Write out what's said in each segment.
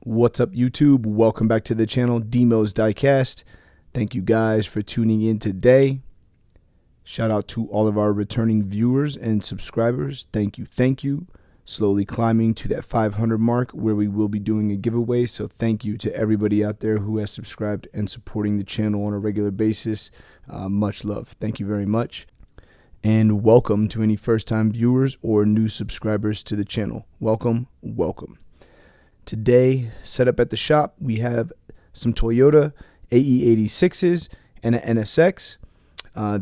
What's up, YouTube? Welcome back to the channel, Diecast. Thank you guys for tuning in today. Shout out to all of our returning viewers and subscribers. Thank you. Slowly climbing to that 500 mark where we will be doing a giveaway. So thank you to everybody out there who has subscribed and supporting the channel on a regular basis. Much love. Thank you very much. And welcome to any first-time viewers or new subscribers to the channel. Welcome. Today, set up at the shop, we have some Toyota AE86s and an NSX.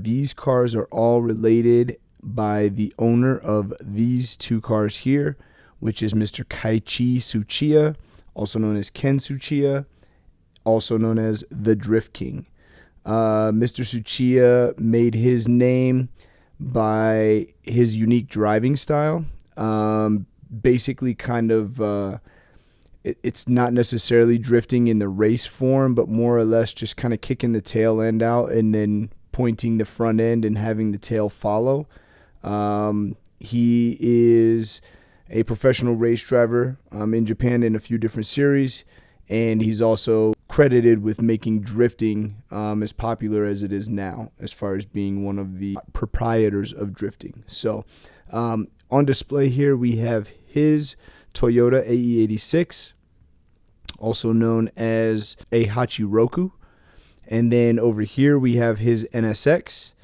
These cars are all related by the owner of these two cars here, which is Mr. Keiichi Tsuchiya, also known as Ken Tsuchiya, also known as the Drift King. Mr. Tsuchiya made his name by his unique driving style. Basically kind of... It's not necessarily drifting in the race form, but more or less just kind of kicking the tail end out and then pointing the front end and having the tail follow. He is a professional race driver in Japan in a few different series, and he's also credited with making drifting as popular as it is now, as far as being one of the proprietors of drifting. So on display here we have his Toyota AE86, also known as a Hachiroku. And then over here we have his NSX.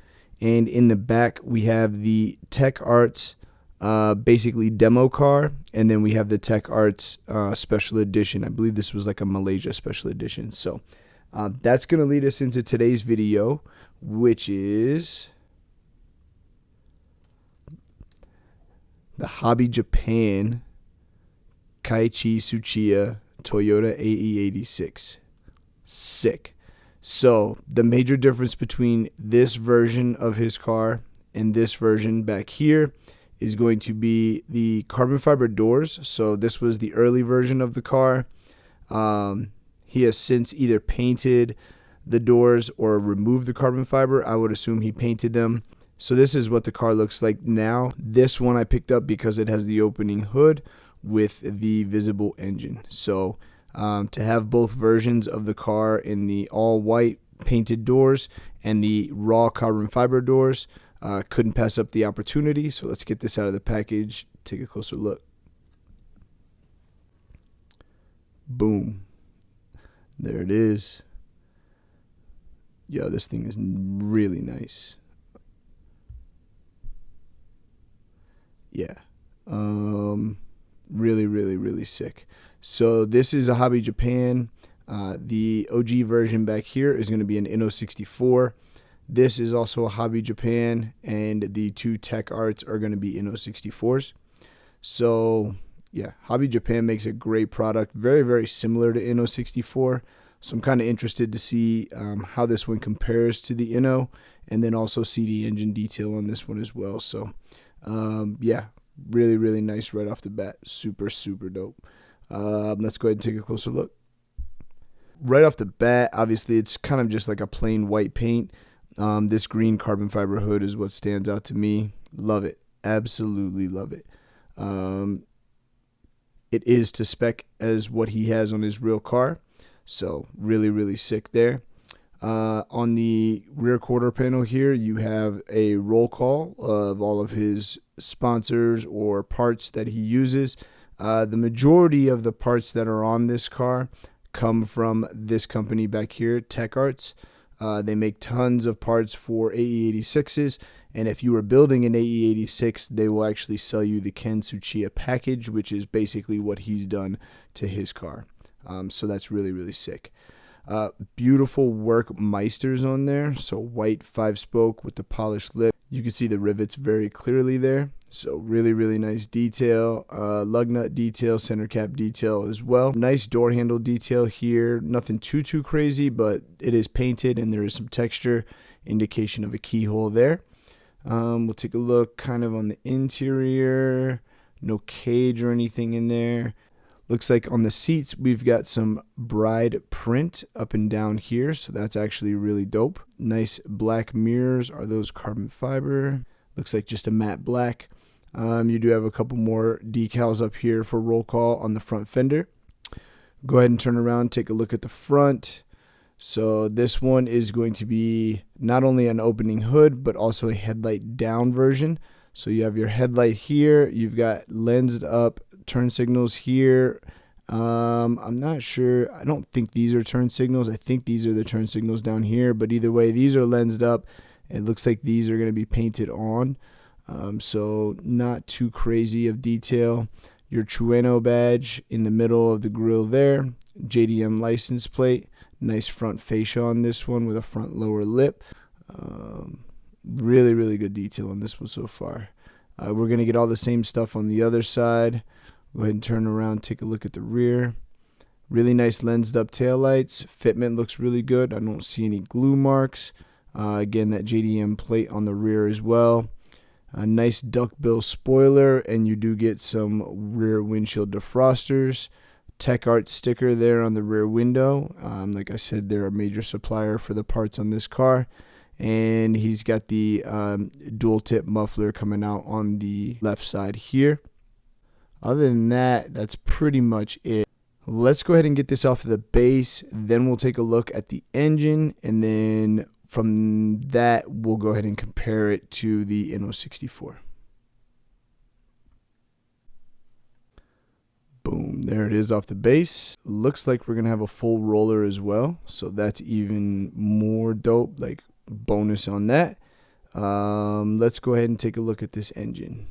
And in the back we have the Tech Arts basically demo car. And then we have the Tech Arts special edition. I believe this was like a Malaysia special edition. So that's going to lead us into today's video, which is the Hobby Japan Keiichi Tsuchiya Toyota AE86. Sick. So the major difference between this version of his car and this version back here is going to be the carbon fiber doors. So this was the early version of the car. He has since either painted the doors or removed the carbon fiber. I would assume he painted them. So this is what the car looks like now. This one I picked up because it has the opening hood with the visible engine. So to have both versions of the car in the all white painted doors and the raw carbon fiber doors, couldn't pass up the opportunity. So let's get this out of the package, take a closer look. Boom, there it is. Yo, this thing is really nice. Yeah. Really sick. So this is a Hobby Japan. The OG version back here is going to be an Inno64. This is also a Hobby Japan, and the two Tech Arts are going to be Inno64s. So yeah, Hobby Japan makes a great product, very similar to Inno64. So I'm kind of interested to see how this one compares to the Inno, and then also see the engine detail on this one as well. So yeah, really nice right off the bat. Super dope. Let's go ahead and take a closer look. Right off the bat, obviously it's kind of just like a plain white paint. This green carbon fiber hood is what stands out to me. Love it. Absolutely love it. It is to spec as what he has on his real car. So really sick there. On the rear quarter panel here, you have a roll call of all of his sponsors or parts that he uses. The majority of the parts that are on this car come from this company back here, Tech Arts. They make tons of parts for AE86s, and if you are building an AE86, they will actually sell you the Ken Tsuchiya package, which is basically what he's done to his car. So that's really sick. Beautiful work Meisters on there. So white 5-spoke with the polished lip. You can see the rivets very clearly there. So really, really nice detail. Lug nut detail, center cap detail as well. Nice door handle detail here. Nothing too crazy, but it is painted and there is some texture, indication of a keyhole there. We'll take a look kind of on the interior. No cage or anything in there. Looks like on the seats we've got some bride print up and down here, so that's actually really dope. Nice black mirrors. Are those carbon fiber? Looks like just a matte black. You do have a couple more decals up here for roll call on the front fender. Go ahead and turn around, take a look at the front. So this one is going to be not only an opening hood, but also a headlight down version. So you have your headlight here. You've got lensed up turn signals here. I'm not sure. I don't think these are turn signals. I think these are the turn signals down here. But either way, these are lensed up. It looks like these are going to be painted on. So not too crazy of detail. Your Trueno badge in the middle of the grille there. JDM license plate. Nice front fascia on this one with a front lower lip. Really, really good detail on this one so far. We're going to get all the same stuff on the other side. Go ahead and turn around, take a look at the rear. Really nice lensed up taillights. Fitment looks really good. I don't see any glue marks. Again, that JDM plate on the rear as well. A nice duckbill spoiler, and you do get some rear windshield defrosters. Tech Art sticker there on the rear window. Like I said, they're a major supplier for the parts on this car. And he's got the dual tip muffler coming out on the left side here. Other than that, that's pretty much it. Let's go ahead and get this off of the base. Then we'll take a look at the engine, and then from that, we'll go ahead and compare it to the N064. Boom, there it is off the base. Looks like we're going to have a full roller as well. So that's even more dope, like bonus on that. Let's go ahead and take a look at this engine.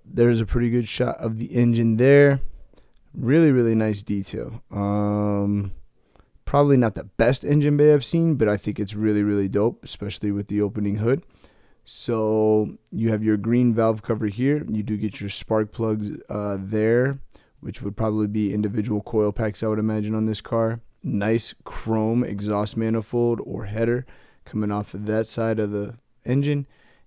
There's a pretty good shot of the engine there. Really, really nice detail. Probably not the best engine bay I've seen, but I think it's really, really dope, especially with the opening hood. So you have your green valve cover here. You do get your spark plugs there, which would probably be individual coil packs, I would imagine, on this car. Nice chrome exhaust manifold or header coming off of that side of the engine.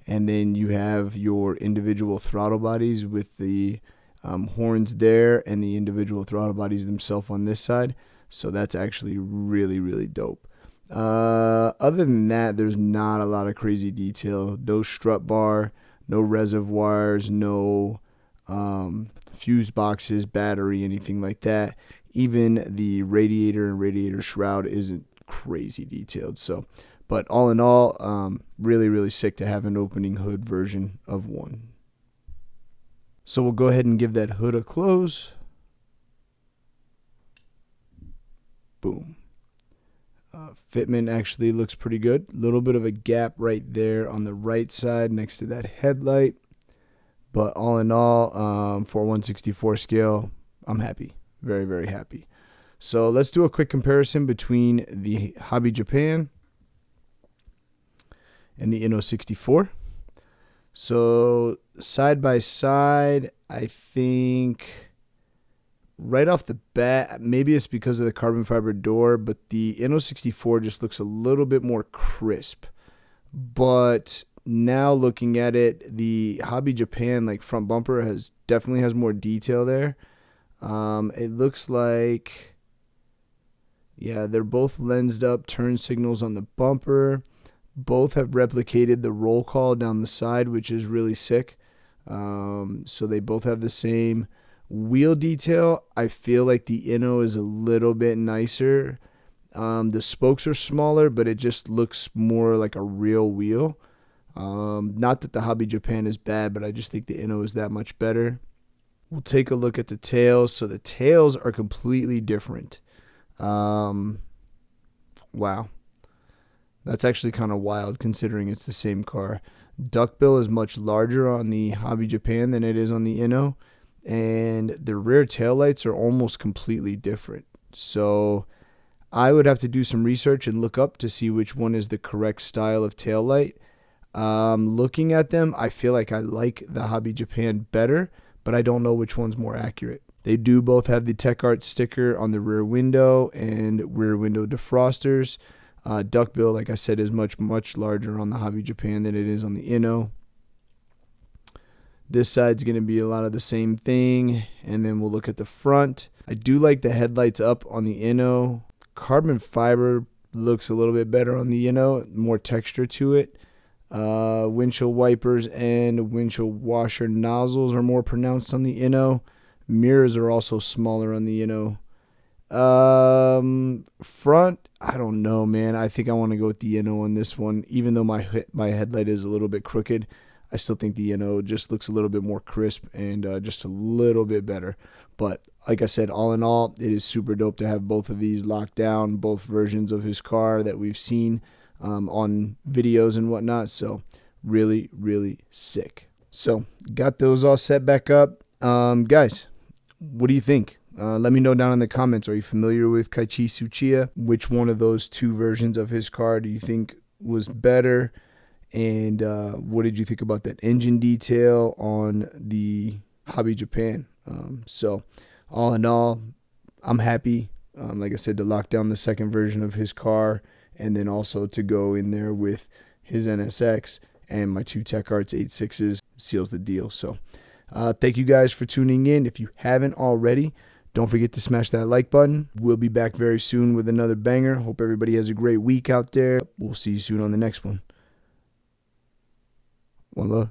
And then you have your individual throttle bodies with the horns there and the individual throttle bodies themselves on this side. So that's actually really, really dope. Other than that, there's not a lot of crazy detail. No strut bar, no reservoirs, no fuse boxes, battery, anything like that. Even the radiator and radiator shroud isn't crazy detailed. So, but all in all, really, really sick to have an opening hood version of one. So we'll go ahead and give that hood a close. Boom. Fitment actually looks pretty good. A little bit of a gap right there on the right side next to that headlight. But all in all, for 1/64 scale, I'm happy. Very, very happy. So let's do a quick comparison between the Hobby Japan and the N064. So side by side, I think right off the bat, maybe it's because of the carbon fiber door, but the N064 just looks a little bit more crisp. But now looking at it, the Hobby Japan like front bumper definitely has more detail there. It looks like, yeah, they're both lensed up turn signals on the bumper. Both have replicated the roll call down the side, which is really sick. So they both have the same wheel detail. I feel like the Inno is a little bit nicer. The spokes are smaller, but it just looks more like a real wheel. Not that the Hobby Japan is bad, but I just think the Inno is that much better. We'll take a look at the tails. So the tails are completely different. Wow. That's actually kind of wild considering it's the same car. Duckbill is much larger on the Hobby Japan than it is on the Inno. And the rear taillights are almost completely different. So I would have to do some research and look up to see which one is the correct style of taillight. Looking at them, I feel like I like the Hobby Japan better, but I don't know which one's more accurate. They do both have the Tech Art sticker on the rear window and rear window defrosters. Duckbill, like I said, is much larger on the Hobby Japan than it is on the Inno. This side's going to be a lot of the same thing, and then we'll look at the front. I do like the headlights up on the Inno. Carbon fiber looks a little bit better on the Inno, more texture to it. Windshield wipers and windshield washer nozzles are more pronounced on the Inno. Mirrors are also smaller on the Inno. Front, I don't know, man. I think I want to go with the Inno on this one. Even though my headlight is a little bit crooked, I still think the Inno just looks a little bit more crisp and just a little bit better. But like I said, all in all, it is super dope to have both of these locked down, both versions of his car that we've seen on videos and whatnot. So really, really sick. So got those all set back up. Guys, what do you think? Let me know down in the comments. Are you familiar with Keiichi Tsuchiya? Which one of those two versions of his car do you think was better? And what did you think about that engine detail on the Hobby Japan? So all in all, I'm happy, like I said, to lock down the second version of his car, and then also to go in there with his NSX and my two Tech Arts 8.6s seals the deal. So thank you guys for tuning in. If you haven't already, don't forget to smash that like button. We'll be back very soon with another banger. Hope everybody has a great week out there. We'll see you soon on the next one. One love.